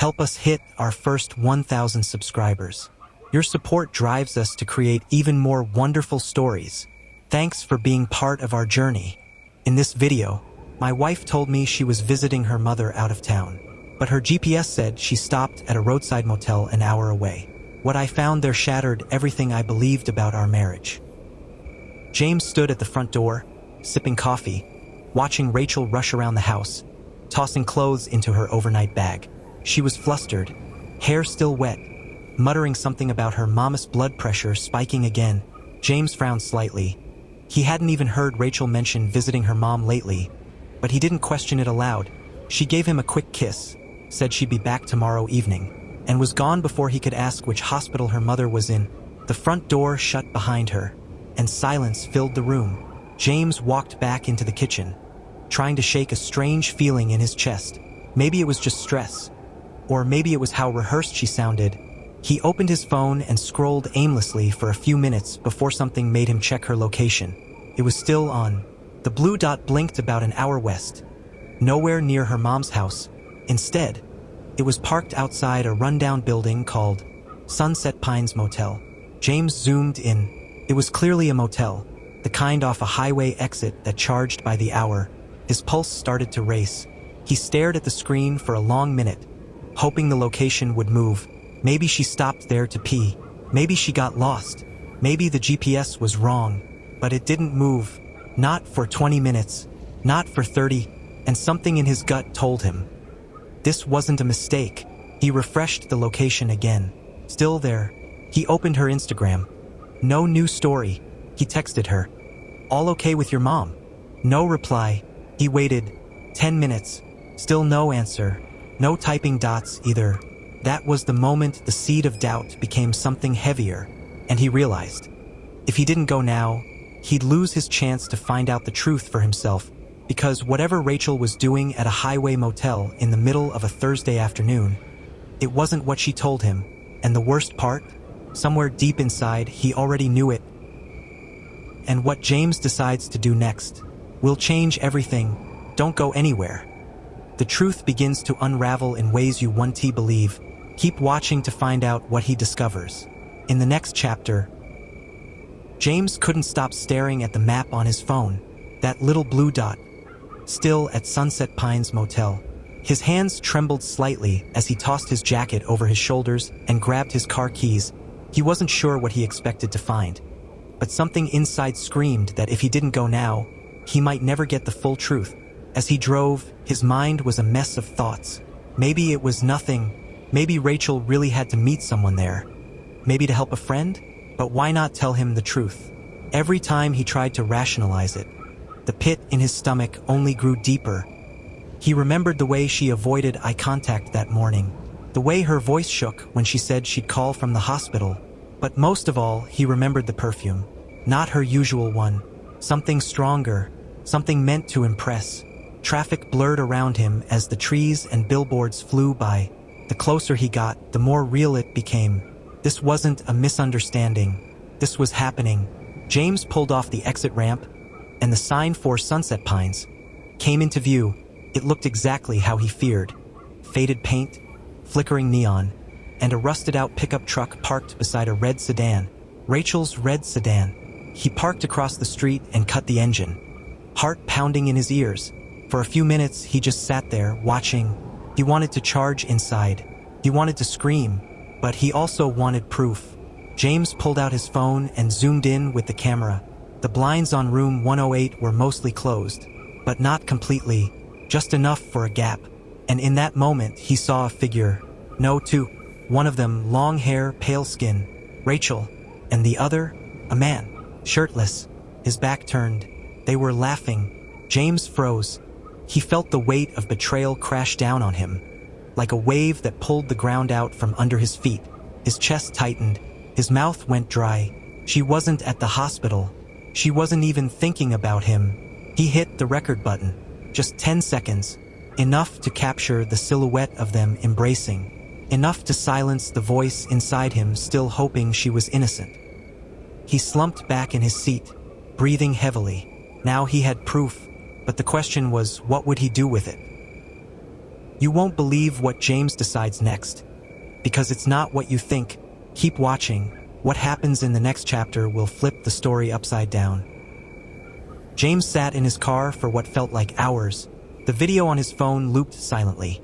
Help us hit our first 1,000 subscribers. Your support drives us to create even more wonderful stories. Thanks for being part of our journey. In this video, my wife told me she was visiting her mother out of town, but her GPS said she stopped at a roadside motel an hour away. What I found there shattered everything I believed about our marriage. James stood at the front door, sipping coffee, watching Rachel rush around the house, tossing clothes into her overnight bag. She was flustered, hair still wet, muttering something about her mama's blood pressure spiking again. James frowned slightly. He hadn't even heard Rachel mention visiting her mom lately, but he didn't question it aloud. She gave him a quick kiss, said she'd be back tomorrow evening, and was gone before he could ask which hospital her mother was in. The front door shut behind her, and silence filled the room. James walked back into the kitchen, trying to shake a strange feeling in his chest. Maybe it was just stress, or maybe it was how rehearsed she sounded. He opened his phone and scrolled aimlessly for a few minutes before something made him check her location. It was still on. The blue dot blinked about an hour west, nowhere near her mom's house. Instead, it was parked outside a rundown building called Sunset Pines Motel. James zoomed in. It was clearly a motel, the kind off a highway exit that charged by the hour. His pulse started to race. He stared at the screen for a long minute, hoping the location would move. Maybe she stopped there to pee. Maybe she got lost. Maybe the GPS was wrong. But it didn't move. Not for 20 minutes. Not for 30. And something in his gut told him this wasn't a mistake. He refreshed the location again. Still there. He opened her Instagram. No new story. He texted her, "All okay with your mom?" No reply. He waited 10 minutes. Still no answer. No typing dots either. That was the moment the seed of doubt became something heavier, and he realized, if he didn't go now, he'd lose his chance to find out the truth for himself, because whatever Rachel was doing at a highway motel in the middle of a Thursday afternoon, it wasn't what she told him, and the worst part, somewhere deep inside, he already knew it. And what James decides to do next will change everything. Don't go anywhere. The truth begins to unravel in ways you won't believe. Keep watching to find out what he discovers. In the next chapter, James couldn't stop staring at the map on his phone, that little blue dot, still at Sunset Pines Motel. His hands trembled slightly as he tossed his jacket over his shoulders and grabbed his car keys. He wasn't sure what he expected to find, but something inside screamed that if he didn't go now, he might never get the full truth. As he drove, his mind was a mess of thoughts. Maybe it was nothing. Maybe Rachel really had to meet someone there. Maybe to help a friend? But why not tell him the truth? Every time he tried to rationalize it, the pit in his stomach only grew deeper. He remembered the way she avoided eye contact that morning, the way her voice shook when she said she'd call from the hospital. But most of all, he remembered the perfume. Not her usual one. Something stronger. Something meant to impress. Traffic blurred around him as the trees and billboards flew by. The closer he got, the more real it became. This wasn't a misunderstanding. This was happening. James pulled off the exit ramp, and the sign for Sunset Pines came into view. It looked exactly how he feared. Faded paint, flickering neon, and a rusted-out pickup truck parked beside a red sedan. Rachel's red sedan. He parked across the street and cut the engine, heart pounding in his ears. For a few minutes, he just sat there, watching. He wanted to charge inside. He wanted to scream, but he also wanted proof. James pulled out his phone and zoomed in with the camera. The blinds on room 108 were mostly closed, but not completely, just enough for a gap. And in that moment, he saw a figure. No, two. One of them, long hair, pale skin, Rachel, and the other, a man, shirtless, his back turned. They were laughing. James froze. He felt the weight of betrayal crash down on him, like a wave that pulled the ground out from under his feet. His chest tightened. His mouth went dry. She wasn't at the hospital. She wasn't even thinking about him. He hit the record button. Just 10 seconds. Enough to capture the silhouette of them embracing. Enough to silence the voice inside him still hoping she was innocent. He slumped back in his seat, breathing heavily. Now he had proof. But the question was, what would he do with it? You won't believe what James decides next. Because it's not what you think. Keep watching. What happens in the next chapter will flip the story upside down. James sat in his car for what felt like hours. The video on his phone looped silently.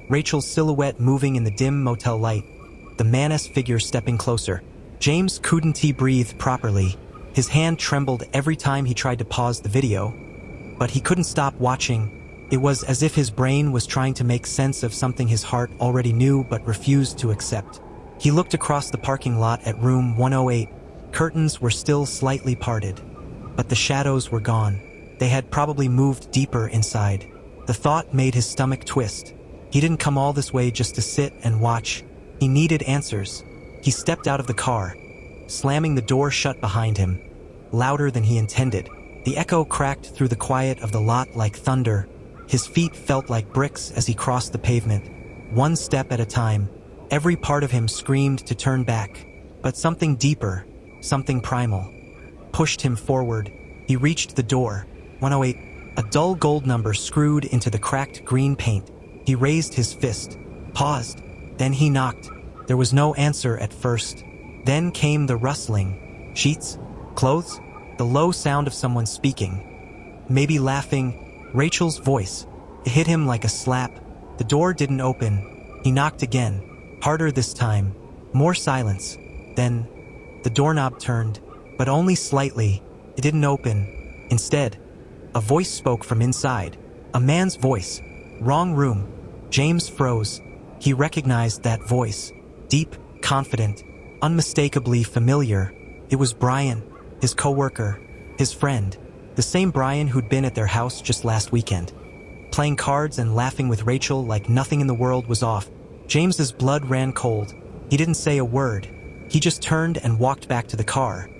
Rachel's silhouette moving in the dim motel light. The man's figure stepping closer. James couldn't breathe properly. His hand trembled every time he tried to pause the video. But he couldn't stop watching. It was as if his brain was trying to make sense of something his heart already knew but refused to accept. He looked across the parking lot at room 108. Curtains were still slightly parted. But the shadows were gone. They had probably moved deeper inside. The thought made his stomach twist. He didn't come all this way just to sit and watch. He needed answers. He stepped out of the car, slamming the door shut behind him, louder than he intended. The echo cracked through the quiet of the lot like thunder. His feet felt like bricks as he crossed the pavement, one step at a time. Every part of him screamed to turn back, but something deeper, something primal, pushed him forward. He reached the door. 108. A dull gold number screwed into the cracked green paint. He raised his fist, paused, then he knocked. There was no answer at first. Then came the rustling. Sheets? Clothes? The low sound of someone speaking. Maybe laughing. Rachel's voice. It hit him like a slap. The door didn't open. He knocked again, harder this time. More silence. Then, the doorknob turned, but only slightly. It didn't open. Instead, a voice spoke from inside. A man's voice. Wrong room. James froze. He recognized that voice. Deep, confident, unmistakably familiar. It was Brian, his coworker, his friend, the same Brian who'd been at their house just last weekend, playing cards and laughing with Rachel like nothing in the world was off. James's blood ran cold. He didn't say a word. He just turned and walked back to the car,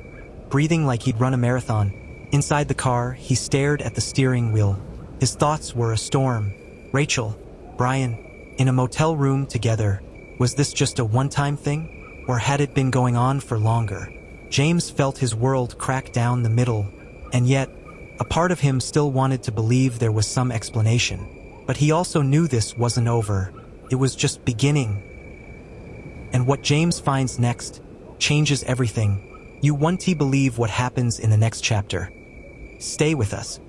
breathing like he'd run a marathon. Inside the car, he stared at the steering wheel. His thoughts were a storm. Rachel, Brian, in a motel room together. Was this just a one-time thing? Or had it been going on for longer? James felt his world crack down the middle, and yet, a part of him still wanted to believe there was some explanation. But he also knew this wasn't over. It was just beginning. And what James finds next changes everything. You won't believe what happens in the next chapter. Stay with us,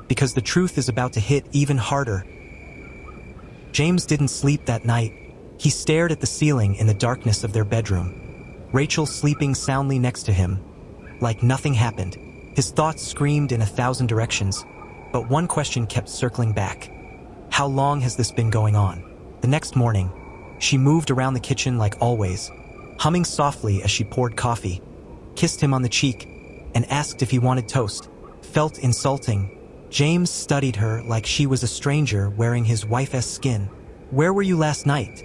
because the truth is about to hit even harder. James didn't sleep that night. He stared at the ceiling in the darkness of their bedroom. Rachel sleeping soundly next to him, like nothing happened. His thoughts screamed in 1,000 directions, but one question kept circling back. How long has this been going on? The next morning, she moved around the kitchen like always, humming softly as she poured coffee, kissed him on the cheek, and asked if he wanted toast. Felt insulting. James studied her like she was a stranger wearing his wife's skin. Where were you last night?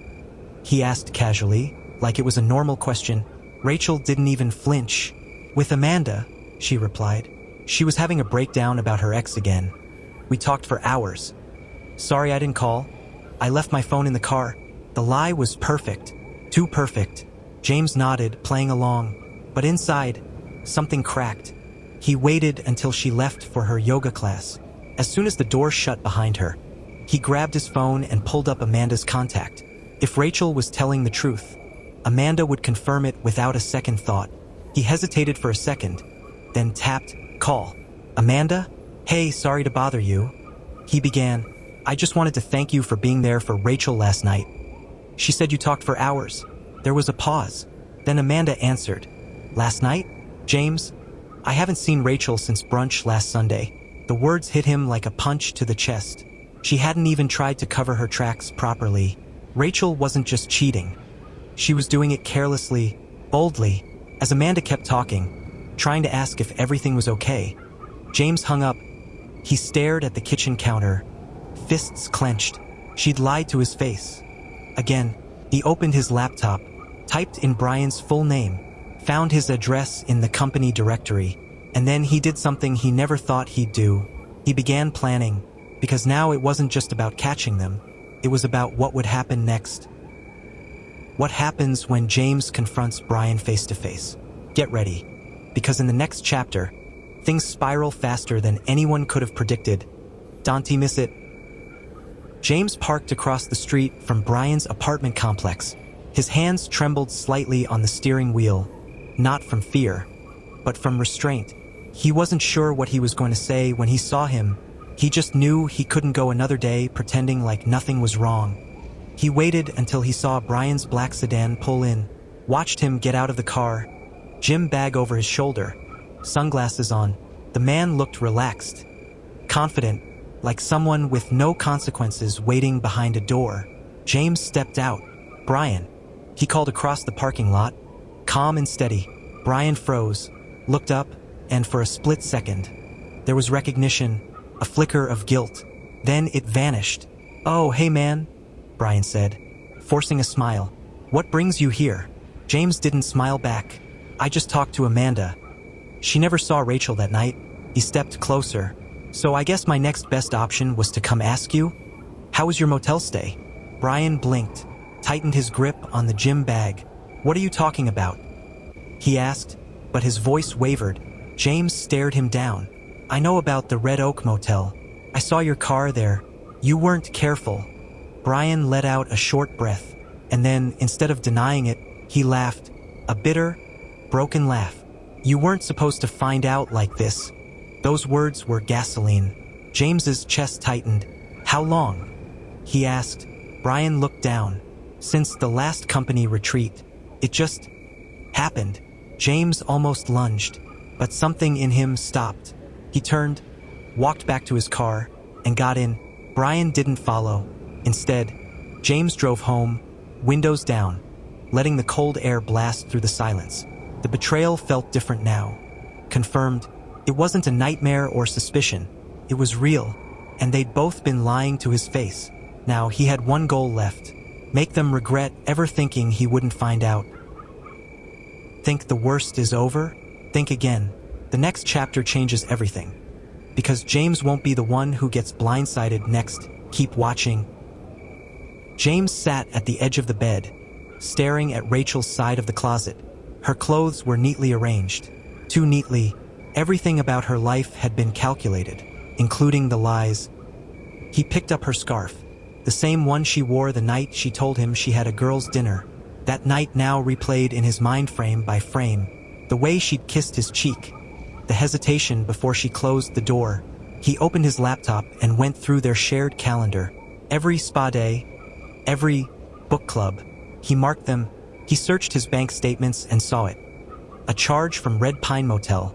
He asked casually, like it was a normal question. Rachel didn't even flinch. With Amanda, she replied. She was having a breakdown about her ex again. We talked for hours. Sorry I didn't call. I left my phone in the car. The lie was perfect. Too perfect. James nodded, playing along. But inside, something cracked. He waited until she left for her yoga class. As soon as the door shut behind her, he grabbed his phone and pulled up Amanda's contact. If Rachel was telling the truth, Amanda would confirm it without a second thought. He hesitated for a second, then tapped, call. Amanda? Hey, sorry to bother you. He began. I just wanted to thank you for being there for Rachel last night. She said you talked for hours. There was a pause. Then Amanda answered. Last night? James? I haven't seen Rachel since brunch last Sunday. The words hit him like a punch to the chest. She hadn't even tried to cover her tracks properly. Rachel wasn't just cheating. She was doing it carelessly, boldly. As Amanda kept talking, trying to ask if everything was okay, James hung up. He stared at the kitchen counter, fists clenched. She'd lied to his face. Again, he opened his laptop, typed in Brian's full name, found his address in the company directory, and then he did something he never thought he'd do. He began planning, because now it wasn't just about catching them. It was about what would happen next. What happens when James confronts Brian face to face? Get ready, because in the next chapter, things spiral faster than anyone could have predicted. Don't miss it. James parked across the street from Brian's apartment complex. His hands trembled slightly on the steering wheel, not from fear, but from restraint. He wasn't sure what he was going to say when he saw him. He just knew he couldn't go another day pretending like nothing was wrong. He waited until he saw Brian's black sedan pull in, watched him get out of the car, gym bag over his shoulder, sunglasses on. The man looked relaxed, confident, like someone with no consequences waiting behind a door. James stepped out. "Brian," he called across the parking lot, calm and steady. Brian froze, looked up, and for a split second, there was recognition, a flicker of guilt. Then it vanished. "Oh, hey man," Brian said, forcing a smile. "What brings you here?" James didn't smile back. "I just talked to Amanda. She never saw Rachel that night." He stepped closer. "So I guess my next best option was to come ask you? How was your motel stay?" Brian blinked, tightened his grip on the gym bag. "What are you talking about?" he asked, but his voice wavered. James stared him down. "I know about the Red Oak Motel. I saw your car there. You weren't careful." Brian let out a short breath, and then, instead of denying it, he laughed, a bitter, broken laugh. "You weren't supposed to find out like this." Those words were gasoline. James's chest tightened. "How long?" he asked. Brian looked down. "Since the last company retreat. It just happened." James almost lunged, but something in him stopped. He turned, walked back to his car, and got in. Brian didn't follow. Instead, James drove home, windows down, letting the cold air blast through the silence. The betrayal felt different now. Confirmed, it wasn't a nightmare or suspicion. It was real, and they'd both been lying to his face. Now he had one goal left: make them regret ever thinking he wouldn't find out. Think the worst is over? Think again. The next chapter changes everything. Because James won't be the one who gets blindsided next. Keep watching. James sat at the edge of the bed, staring at Rachel's side of the closet. Her clothes were neatly arranged. Too neatly. Everything about her life had been calculated, including the lies. He picked up her scarf, the same one she wore the night she told him she had a girls' dinner. That night now replayed in his mind frame by frame. The way she'd kissed his cheek, the hesitation before she closed the door. He opened his laptop and went through their shared calendar. Every spa day, every book club. He marked them. He searched his bank statements and saw it. A charge from Red Pine Motel.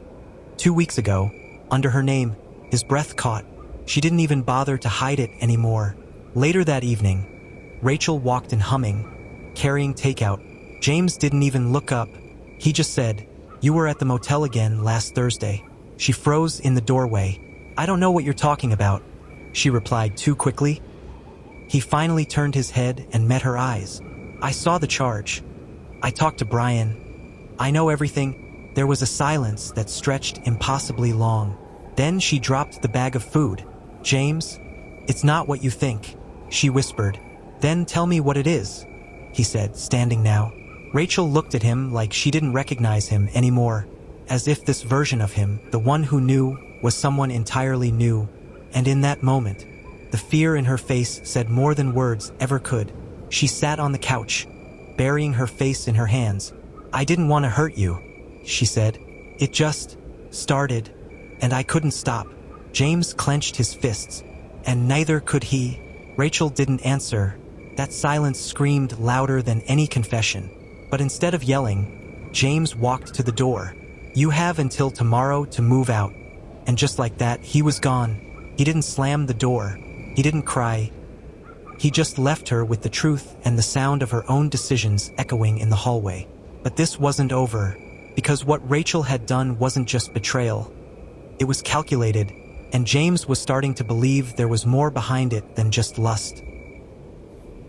2 weeks ago, under her name. His breath caught. She didn't even bother to hide it anymore. Later that evening, Rachel walked in humming, carrying takeout. James didn't even look up. He just said, "You were at the motel again last Thursday." She froze in the doorway. "I don't know what you're talking about," she replied too quickly. He finally turned his head and met her eyes. "I saw the charge. I talked to Brian. I know everything." There was a silence that stretched impossibly long. Then she dropped the bag of food. "James, it's not what you think," she whispered. "Then tell me what it is," he said, standing now. Rachel looked at him like she didn't recognize him anymore, as if this version of him, the one who knew, was someone entirely new. And in that moment, the fear in her face said more than words ever could. She sat on the couch, burying her face in her hands. "I didn't want to hurt you," she said. "It just started, and I couldn't stop." James clenched his fists, and neither could he. Rachel didn't answer. That silence screamed louder than any confession. But instead of yelling, James walked to the door. "You have until tomorrow to move out." And just like that, he was gone. He didn't slam the door. He didn't cry. He just left her with the truth and the sound of her own decisions echoing in the hallway. But this wasn't over, because what Rachel had done wasn't just betrayal. It was calculated, and James was starting to believe there was more behind it than just lust.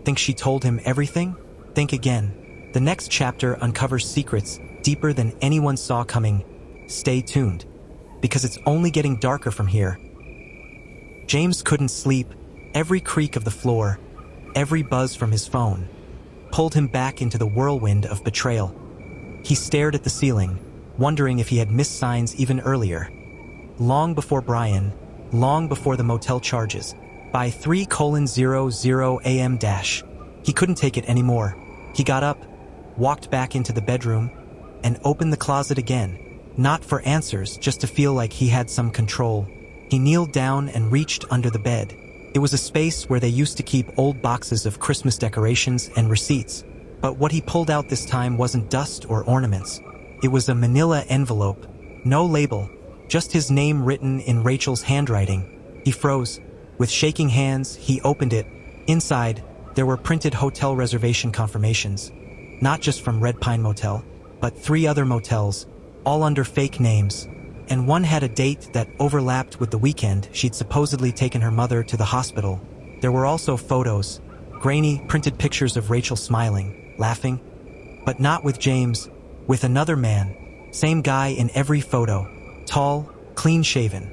Think she told him everything? Think again. The next chapter uncovers secrets deeper than anyone saw coming. Stay tuned, because it's only getting darker from here. James couldn't sleep. Every creak of the floor, every buzz from his phone, pulled him back into the whirlwind of betrayal. He stared at the ceiling, wondering if he had missed signs even earlier. Long before Brian, long before the motel charges, By 3:00 a.m. He couldn't take it anymore. He got up, walked back into the bedroom, and opened the closet again. Not for answers, just to feel like he had some control. He kneeled down and reached under the bed. It was a space where they used to keep old boxes of Christmas decorations and receipts. But what he pulled out this time wasn't dust or ornaments. It was a manila envelope. No label, just his name written in Rachel's handwriting. He froze. With shaking hands, he opened it. Inside, there were printed hotel reservation confirmations. Not just from Red Pine Motel, but 3 other motels, all under fake names. And one had a date that overlapped with the weekend she'd supposedly taken her mother to the hospital. There were also photos, grainy, printed pictures of Rachel smiling, laughing, but not with James, with another man. Same guy in every photo, tall, clean-shaven,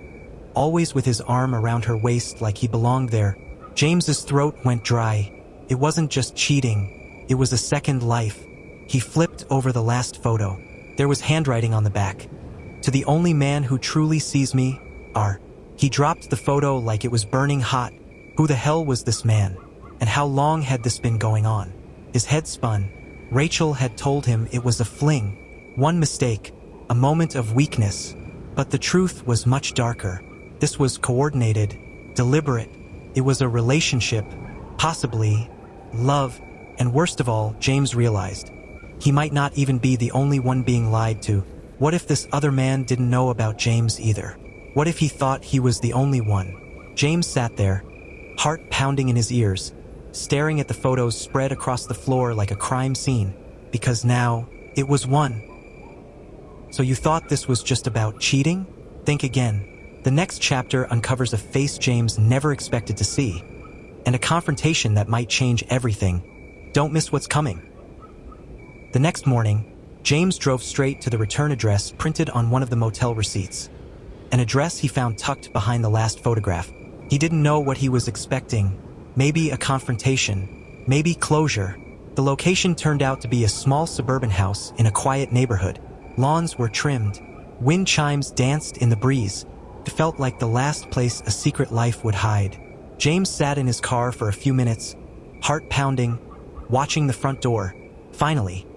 always with his arm around her waist like he belonged there. James's throat went dry. It wasn't just cheating, it was a second life. He flipped over the last photo. There was handwriting on the back. To the only man who truly sees me, R. He dropped the photo like it was burning hot. Who the hell was this man? And how long had this been going on? His head spun. Rachel had told him it was a fling. One mistake, a moment of weakness. But the truth was much darker. This was coordinated, deliberate. It was a relationship, possibly love, and worst of all, James realized. He might not even be the only one being lied to. What if this other man didn't know about James either? What if he thought he was the only one? James sat there, heart pounding in his ears, staring at the photos spread across the floor like a crime scene, because now it was one. So you thought this was just about cheating? Think again. The next chapter uncovers a face James never expected to see, and a confrontation that might change everything. Don't miss what's coming. The next morning, James drove straight to the return address printed on one of the motel receipts. An address he found tucked behind the last photograph. He didn't know what he was expecting. Maybe a confrontation, maybe closure. The location turned out to be a small suburban house in a quiet neighborhood. Lawns were trimmed. Wind chimes danced in the breeze. It felt like the last place a secret life would hide. James sat in his car for a few minutes, heart pounding, watching the front door. Finally,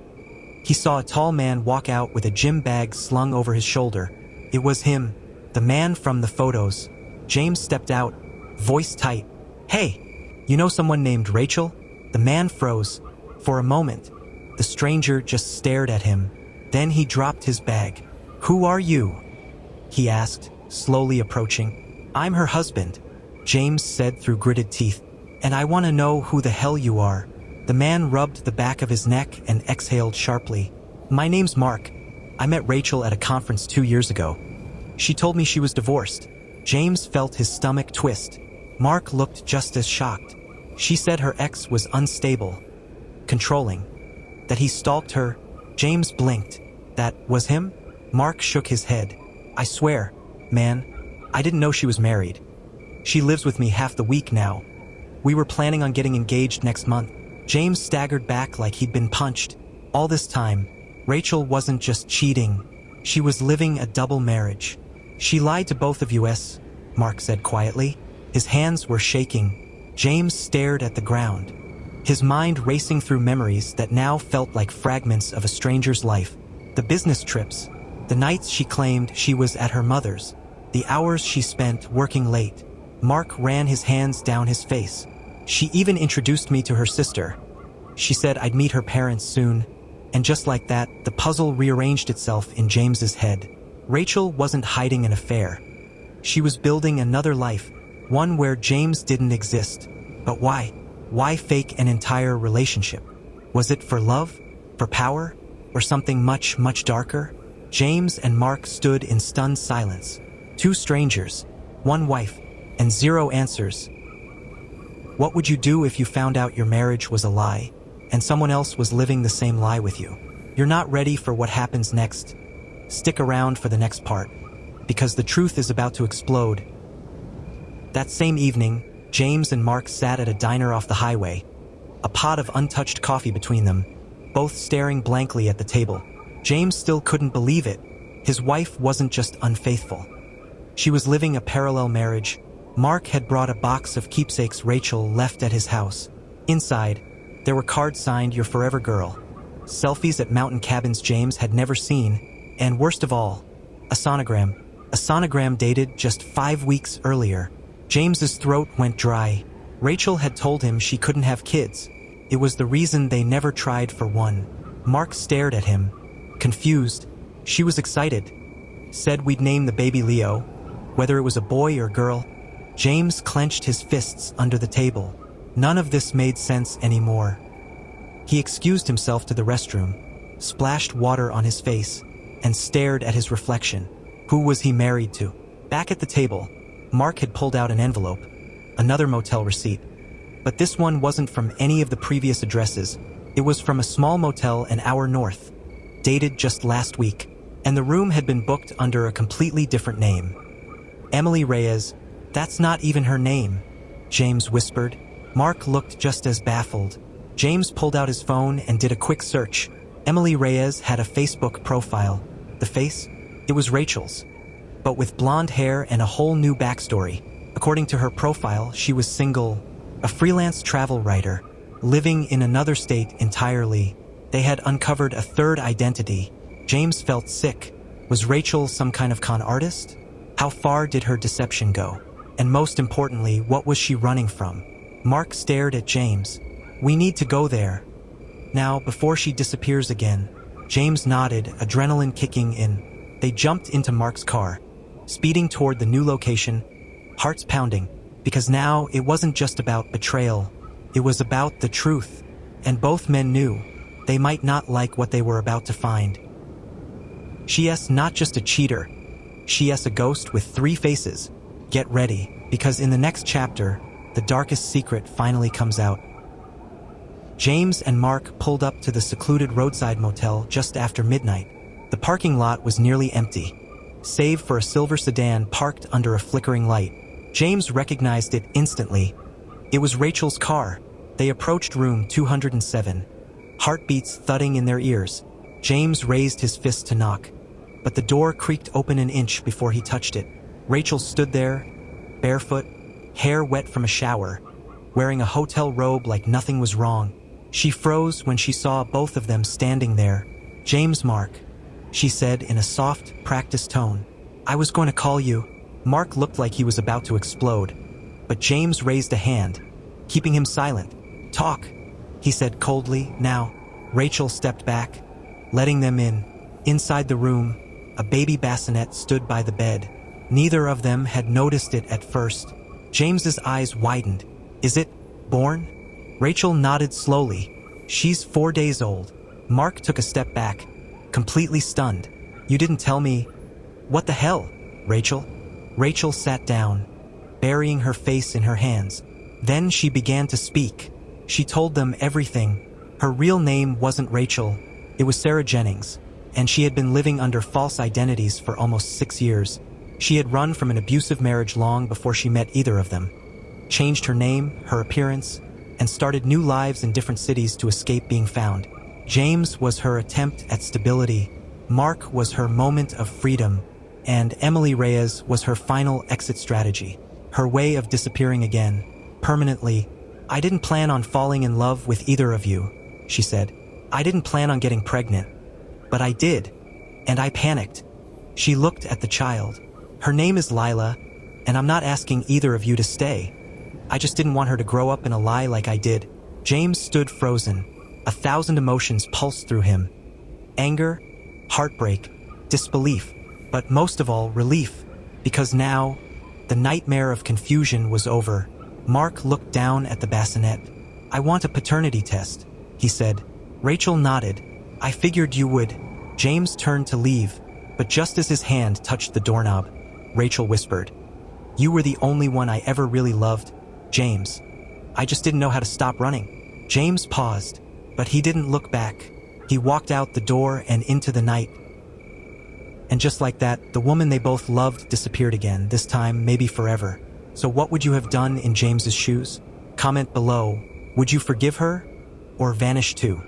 he saw a tall man walk out with a gym bag slung over his shoulder. It was him, the man from the photos. James stepped out, voice tight. "Hey, you know someone named Rachel?" The man froze. For a moment, the stranger just stared at him. Then he dropped his bag. "Who are you?" he asked, slowly approaching. "I'm her husband," James said through gritted teeth. "And I want to know who the hell you are." The man rubbed the back of his neck and exhaled sharply. "My name's Mark. I met Rachel at a conference 2 years ago. She told me she was divorced." James felt his stomach twist. Mark looked just as shocked. She said her ex was unstable, controlling, that he stalked her. James blinked. "That was him?" Mark shook his head. "I swear, man, I didn't know she was married. She lives with me half the week now. We were planning on getting engaged next month." James staggered back like he'd been punched. All this time, Rachel wasn't just cheating. She was living a double marriage. "She lied to both of us," Mark said quietly. His hands were shaking. James stared at the ground, his mind racing through memories that now felt like fragments of a stranger's life. The business trips, the nights she claimed she was at her mother's, the hours she spent working late. Mark ran his hands down his face. "She even introduced me to her sister. She said I'd meet her parents soon." And just like that, the puzzle rearranged itself in James's head. Rachel wasn't hiding an affair. She was building another life, one where James didn't exist. But why? Why fake an entire relationship? Was it for love? For power? Or something much, much darker? James and Mark stood in stunned silence. 2 strangers, 1 wife, and 0 answers. What would you do if you found out your marriage was a lie, and someone else was living the same lie with you? You're not ready for what happens next. Stick around for the next part, because the truth is about to explode. That same evening, James and Mark sat at a diner off the highway, a pot of untouched coffee between them, both staring blankly at the table. James still couldn't believe it. His wife wasn't just unfaithful. She was living a parallel marriage, Mark had brought a box of keepsakes Rachel left at his house. Inside, there were cards signed "Your Forever Girl," selfies at mountain cabins James had never seen, and worst of all, a sonogram. A sonogram dated just 5 weeks earlier. James's throat went dry. Rachel had told him she couldn't have kids. It was the reason they never tried for one. Mark stared at him, confused. She was excited. Said we'd name the baby Leo, whether it was a boy or girl. James clenched his fists under the table. None of this made sense anymore. He excused himself to the restroom, splashed water on his face, and stared at his reflection. Who was he married to? Back at the table, Mark had pulled out an envelope, another motel receipt. But this one wasn't from any of the previous addresses. It was from a small motel an hour north, dated just last week, and the room had been booked under a completely different name. Emily Reyes. That's not even her name, James whispered. Mark looked just as baffled. James pulled out his phone and did a quick search. Emily Reyes had a Facebook profile. The face? It was Rachel's, but with blonde hair and a whole new backstory. According to her profile, she was single, a freelance travel writer, living in another state entirely. They had uncovered a third identity. James felt sick. Was Rachel some kind of con artist? How far did her deception go? And most importantly, what was she running from? Mark stared at James. We need to go there. Now, before she disappears again. James nodded, adrenaline kicking in. They jumped into Mark's car, speeding toward the new location, hearts pounding, because now it wasn't just about betrayal. It was about the truth, and both men knew they might not like what they were about to find. She's not just a cheater. She's a ghost with 3 faces. Get ready, because in the next chapter, the darkest secret finally comes out. James and Mark pulled up to the secluded roadside motel just after midnight. The parking lot was nearly empty, save for a silver sedan parked under a flickering light. James recognized it instantly. It was Rachel's car. They approached room 207, heartbeats thudding in their ears. James raised his fist to knock, but the door creaked open an inch before he touched it. Rachel stood there, barefoot, hair wet from a shower, wearing a hotel robe like nothing was wrong. She froze when she saw both of them standing there. James, Mark, she said in a soft, practiced tone. I was going to call you. Mark looked like he was about to explode, but James raised a hand, keeping him silent. Talk, he said coldly. Now, Rachel stepped back, letting them in. Inside the room, a baby bassinet stood by the bed. Neither of them had noticed it at first. James's eyes widened. Is it born? Rachel nodded slowly. She's 4 days old. Mark took a step back, completely stunned. You didn't tell me. What the hell, Rachel? Rachel sat down, burying her face in her hands. Then she began to speak. She told them everything. Her real name wasn't Rachel. It was Sarah Jennings, and she had been living under false identities for almost 6 years. She had run from an abusive marriage long before she met either of them, changed her name, her appearance, and started new lives in different cities to escape being found. James was her attempt at stability, Mark was her moment of freedom, and Emily Reyes was her final exit strategy, her way of disappearing again, permanently. I didn't plan on falling in love with either of you, she said. I didn't plan on getting pregnant, but I did, and I panicked. She looked at the child. Her name is Lila, and I'm not asking either of you to stay. I just didn't want her to grow up in a lie like I did. James stood frozen. 1,000 emotions pulsed through him. Anger, heartbreak, disbelief, but most of all, relief, because now, the nightmare of confusion was over. Mark looked down at the bassinet. I want a paternity test, he said. Rachel nodded. I figured you would. James turned to leave, but just as his hand touched the doorknob, Rachel whispered, You were the only one I ever really loved, James. I just didn't know how to stop running. James paused, but he didn't look back. He walked out the door and into the night. And just like that, the woman they both loved disappeared again, this time maybe forever. So what would you have done in James's shoes? Comment below. Would you forgive her or vanish too?